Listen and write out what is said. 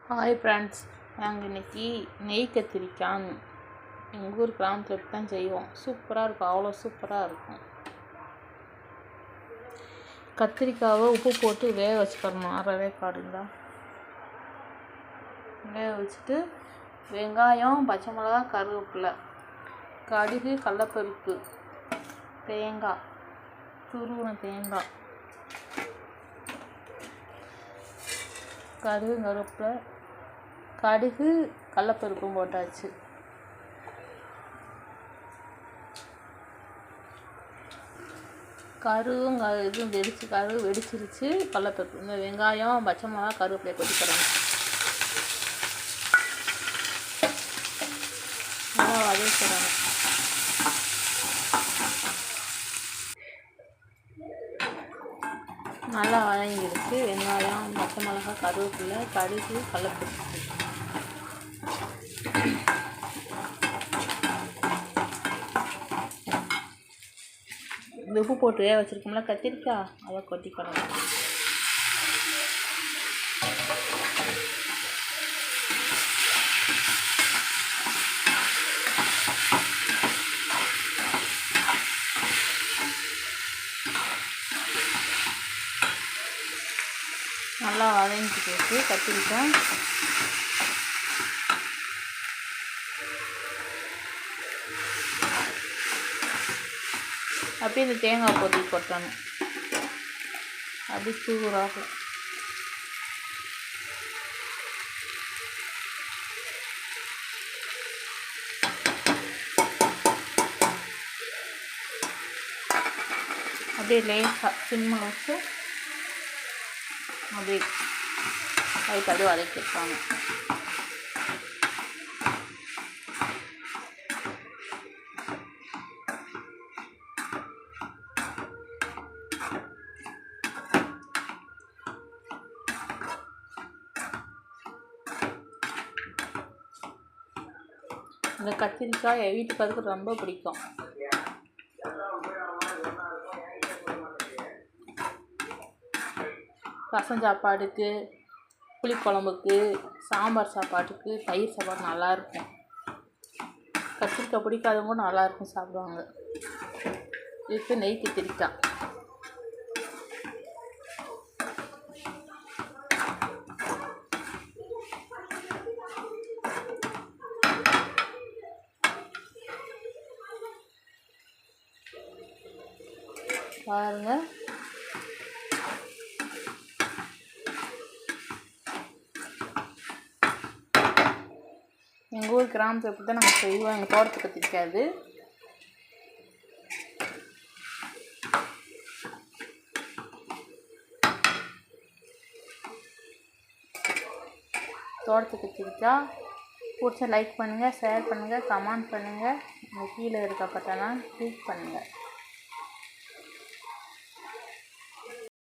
Hi friends, நாங்கள் இன்றைக்கி நெய் கத்திரிக்காய் எங்கள் ஊர் கிராமத்தில் இப்படி தான் செய்வோம். சூப்பராக இருக்கும், அவ்வளோ சூப்பராக இருக்கும். கத்திரிக்காவை உப்பு போட்டு வேக வச்சுக்கணும். அரை காடுங்களா வேக வச்சுட்டு வெங்காயம், பச்சை மிளகா, கருவேப்பிலை, கடுகு, கடலப்பருப்பு, தேங்காய், துருவின தேங்காய், கருவேப்பிலை, கடுகு, கடலப்பருப்பும் போட்டாச்சு. கருவும் இதுவும் கருவு வெடிச்சிருச்சு. கடலப்பருப்பு, இந்த வெங்காயம், பச்சை மிளகா, கருவேப்பிலை கொதிக்கிறோம். நல்லா வதக்கிறோம். நல்லா வதங்கிடுச்சு. வெங்காயம், பச்சை மிளகா, கருவேப்பிலை, கடுகு, கடலப்பருப்பு, இந்த உப்பு போட்டு வேக வச்சுருக்கோம்ல கத்திரிக்காய், அதை கொட்டிக்கலாம். நல்லா வதங்கி போட்டு கத்திரிக்காய் அப்படியே இந்த தேங்காய் பொடி கொட்டணும். அப்படி சூடாகும். அப்படியே லேசாக சிம்மில் வச்சு அப்படியே லைட்டாக அப்படியே வதக்கிருப்பாங்க. இந்த கத்திரிக்காய் என் வீட்டுக்காருக்கு ரொம்ப பிடிக்கும். ரசம் சாப்பாடுக்கு, புளிக்குழம்புக்கு, சாம்பார் சாப்பாட்டுக்கு, தயிர் சாப்பாடு நல்லாயிருக்கும். கத்திரிக்காய் பிடிக்காதவங்க நல்லாயிருக்கும், சாப்பிடுவாங்க. இதுக்கு நெய் கத்திரிக்காய். பாருங்க, எங்கள் ஊர் கிராமத்தில் இப்படி தான் நாங்கள் செய்வோம். எங்கள் தோட்டத்துக்கு கத்திரிக்காது. தோட்டத்துக்கு கத்திரிக்காய் பிடிச்சா லைக் பண்ணுங்கள், ஷேர் பண்ணுங்கள், கமெண்ட் பண்ணுங்கள். இந்த கீழே இருக்க பட்டனை கிளிக் பண்ணுங்கள்.